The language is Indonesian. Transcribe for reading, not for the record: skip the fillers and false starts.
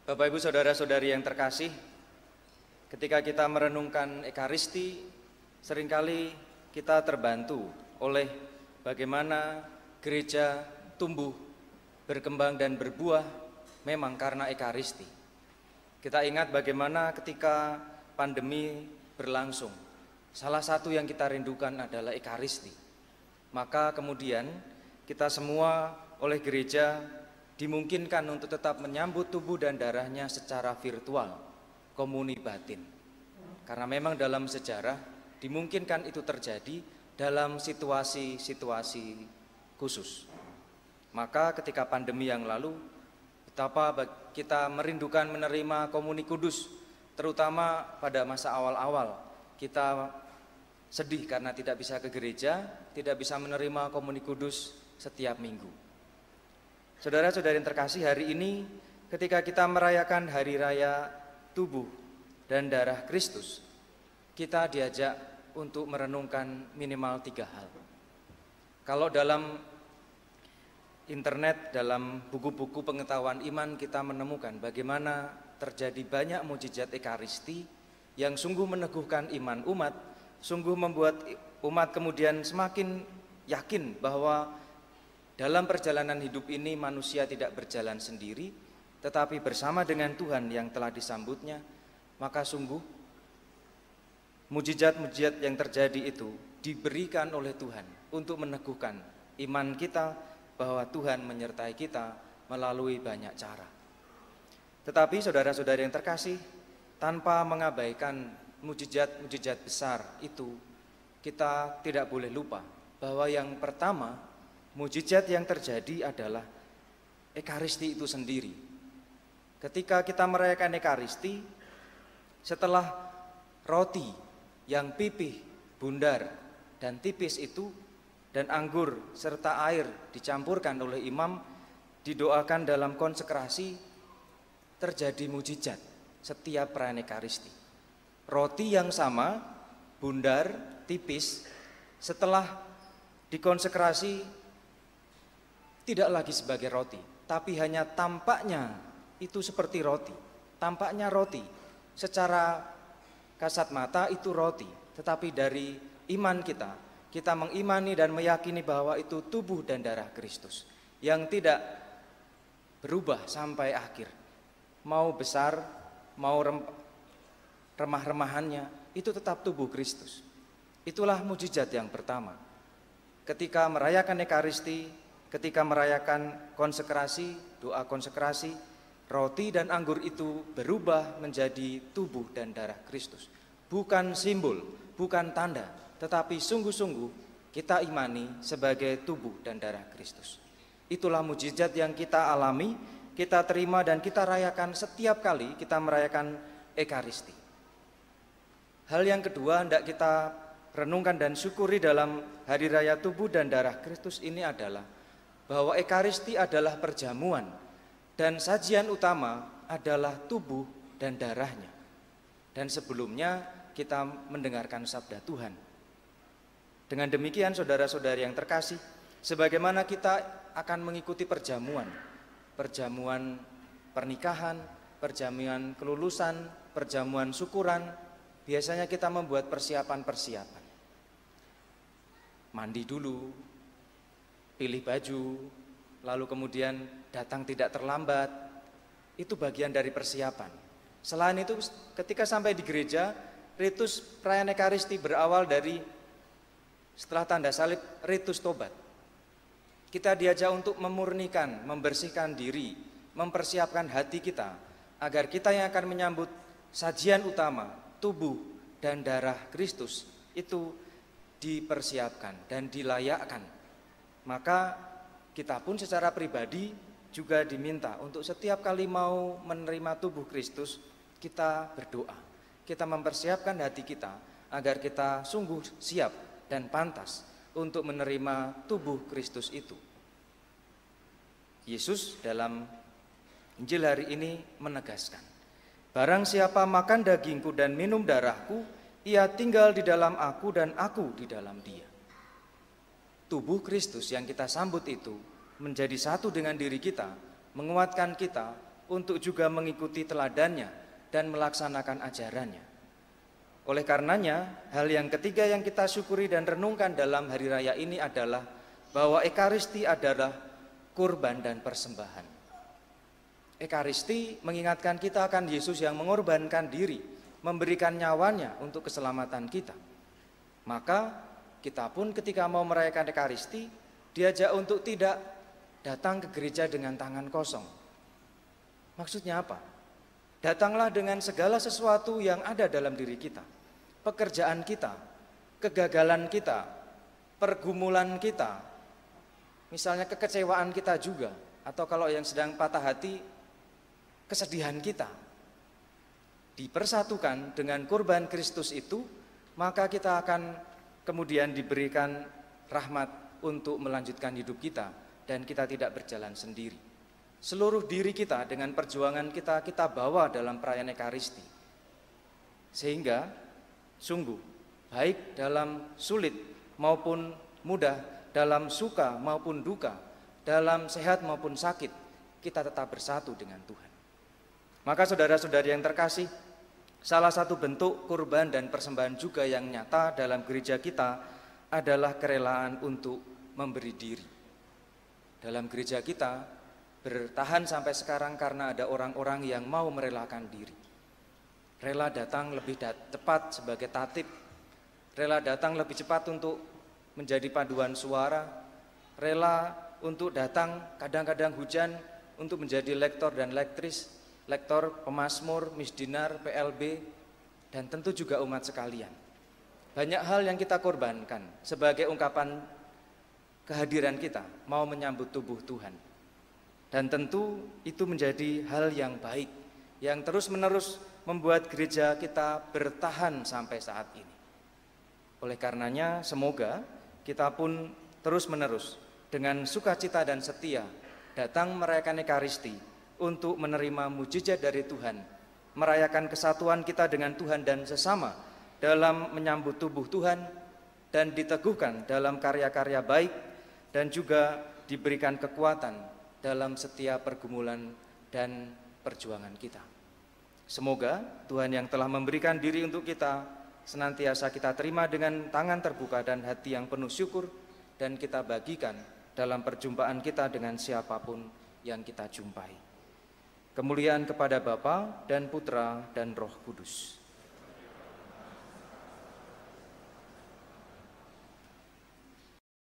Bapak Ibu Saudara-saudari yang terkasih, ketika kita merenungkan Ekaristi, seringkali kita terbantu oleh bagaimana gereja tumbuh, berkembang dan berbuah memang karena Ekaristi. Kita ingat bagaimana ketika pandemi berlangsung, salah satu yang kita rindukan adalah Ekaristi. Maka kemudian kita semua oleh gereja dimungkinkan untuk tetap menyambut tubuh dan darahnya secara virtual, komuni batin. Karena memang dalam sejarah dimungkinkan itu terjadi dalam situasi-situasi khusus. Maka ketika pandemi yang lalu, betapa kita merindukan menerima komuni kudus, terutama pada masa awal-awal. Kita sedih karena tidak bisa ke gereja, tidak bisa menerima komuni kudus setiap minggu. Saudara-saudari yang terkasih, hari ini ketika kita merayakan hari raya tubuh dan darah Kristus, kita diajak untuk merenungkan minimal 3 hal. Kalau dalam internet, dalam buku-buku pengetahuan iman, kita menemukan bagaimana terjadi banyak mukjizat Ekaristi yang sungguh meneguhkan iman umat, sungguh membuat umat kemudian semakin yakin bahwa dalam perjalanan hidup ini manusia tidak berjalan sendiri, tetapi bersama dengan Tuhan yang telah disambutnya. Maka sungguh mukjizat-mukjizat yang terjadi itu diberikan oleh Tuhan untuk meneguhkan iman kita bahwa Tuhan menyertai kita melalui banyak cara. Tetapi saudara-saudari yang terkasih, tanpa mengabaikan mukjizat-mukjizat besar itu, kita tidak boleh lupa bahwa yang pertama, mukjizat yang terjadi adalah Ekaristi itu sendiri. Ketika kita merayakan Ekaristi, setelah roti yang pipih, bundar, dan tipis itu, dan anggur serta air dicampurkan oleh imam, didoakan dalam konsekrasi, terjadi mukjizat setiap perayaan Ekaristi. Roti yang sama, bundar, tipis, setelah dikonsekrasi tidak lagi sebagai roti, tapi hanya tampaknya itu seperti roti. Tampaknya roti, secara kasat mata itu roti, tetapi dari iman kita mengimani dan meyakini bahwa itu tubuh dan darah Kristus yang tidak berubah sampai akhir. Mau besar, mau remah-remahannya, itu tetap tubuh Kristus. Itulah mukjizat yang pertama. Ketika merayakan Ekaristi, ketika merayakan konsekrasi, doa konsekrasi, roti dan anggur itu berubah menjadi tubuh dan darah Kristus. Bukan simbol, bukan tanda, tetapi sungguh-sungguh kita imani sebagai tubuh dan darah Kristus. Itulah mukjizat yang kita alami, kita terima dan kita rayakan setiap kali kita merayakan Ekaristi. Hal yang kedua hendak kita renungkan dan syukuri dalam hari raya tubuh dan darah Kristus ini adalah bahwa Ekaristi adalah perjamuan dan sajian utama adalah tubuh dan darahnya. Dan sebelumnya kita mendengarkan sabda Tuhan. Dengan demikian saudara-saudari yang terkasih, sebagaimana kita akan mengikuti perjamuan pernikahan, perjamuan kelulusan, perjamuan syukuran, biasanya kita membuat persiapan-persiapan. Mandi dulu, pilih baju, lalu kemudian datang tidak terlambat. Itu bagian dari persiapan. Selain itu, ketika sampai di gereja, ritus perayaan Ekaristi berawal dari setelah tanda salib, ritus tobat. Kita diajak untuk memurnikan, membersihkan diri, mempersiapkan hati kita, agar kita yang akan menyambut sajian utama, tubuh dan darah Kristus, itu dipersiapkan dan dilayakkan. Maka kita pun secara pribadi juga diminta untuk setiap kali mau menerima tubuh Kristus, kita berdoa. Kita mempersiapkan hati kita agar kita sungguh siap dan pantas untuk menerima tubuh Kristus itu. Yesus dalam Injil hari ini menegaskan, barang siapa makan dagingku dan minum darahku, ia tinggal di dalam aku dan aku di dalam dia. Tubuh Kristus yang kita sambut itu menjadi satu dengan diri kita, menguatkan kita untuk juga mengikuti teladannya dan melaksanakan ajarannya. Oleh karenanya, hal yang ketiga yang kita syukuri dan renungkan dalam hari raya ini adalah bahwa Ekaristi adalah kurban dan persembahan. Ekaristi mengingatkan kita akan Yesus yang mengorbankan diri, memberikan nyawanya untuk keselamatan kita. Maka kita pun ketika mau merayakan Ekaristi, diajak untuk tidak datang ke gereja dengan tangan kosong. Maksudnya apa? Datanglah dengan segala sesuatu yang ada dalam diri kita. Pekerjaan kita, kegagalan kita, pergumulan kita, misalnya kekecewaan kita juga, atau kalau yang sedang patah hati, kesedihan kita. Dipersatukan dengan kurban Kristus itu, maka kita akan kemudian diberikan rahmat untuk melanjutkan hidup kita, dan kita tidak berjalan sendiri. Seluruh diri kita dengan perjuangan kita bawa dalam perayaan Ekaristi. Sehingga sungguh baik dalam sulit maupun mudah, dalam suka maupun duka, dalam sehat maupun sakit, kita tetap bersatu dengan Tuhan. Maka saudara-saudari yang terkasih, salah satu bentuk kurban dan persembahan juga yang nyata dalam gereja kita adalah kerelaan untuk memberi diri. Dalam gereja kita bertahan sampai sekarang karena ada orang-orang yang mau merelakan diri. Rela datang lebih cepat sebagai tatib, rela datang lebih cepat untuk menjadi paduan suara, rela untuk datang kadang-kadang hujan untuk menjadi lektor dan lektris, lektor, pemazmur, misdinar, PLB, dan tentu juga umat sekalian. Banyak hal yang kita korbankan sebagai ungkapan kehadiran kita, mau menyambut tubuh Tuhan. Dan tentu itu menjadi hal yang baik, yang terus-menerus membuat gereja kita bertahan sampai saat ini. Oleh karenanya, semoga kita pun terus-menerus dengan sukacita dan setia datang merayakan Ekaristi untuk menerima mujizat dari Tuhan, merayakan kesatuan kita dengan Tuhan dan sesama dalam menyambut tubuh Tuhan, dan diteguhkan dalam karya-karya baik, dan juga diberikan kekuatan dalam setiap pergumulan dan perjuangan kita. Semoga Tuhan yang telah memberikan diri untuk kita senantiasa kita terima dengan tangan terbuka dan hati yang penuh syukur, dan kita bagikan dalam perjumpaan kita dengan siapapun yang kita jumpai. Kemuliaan kepada Bapa dan Putra dan Roh Kudus.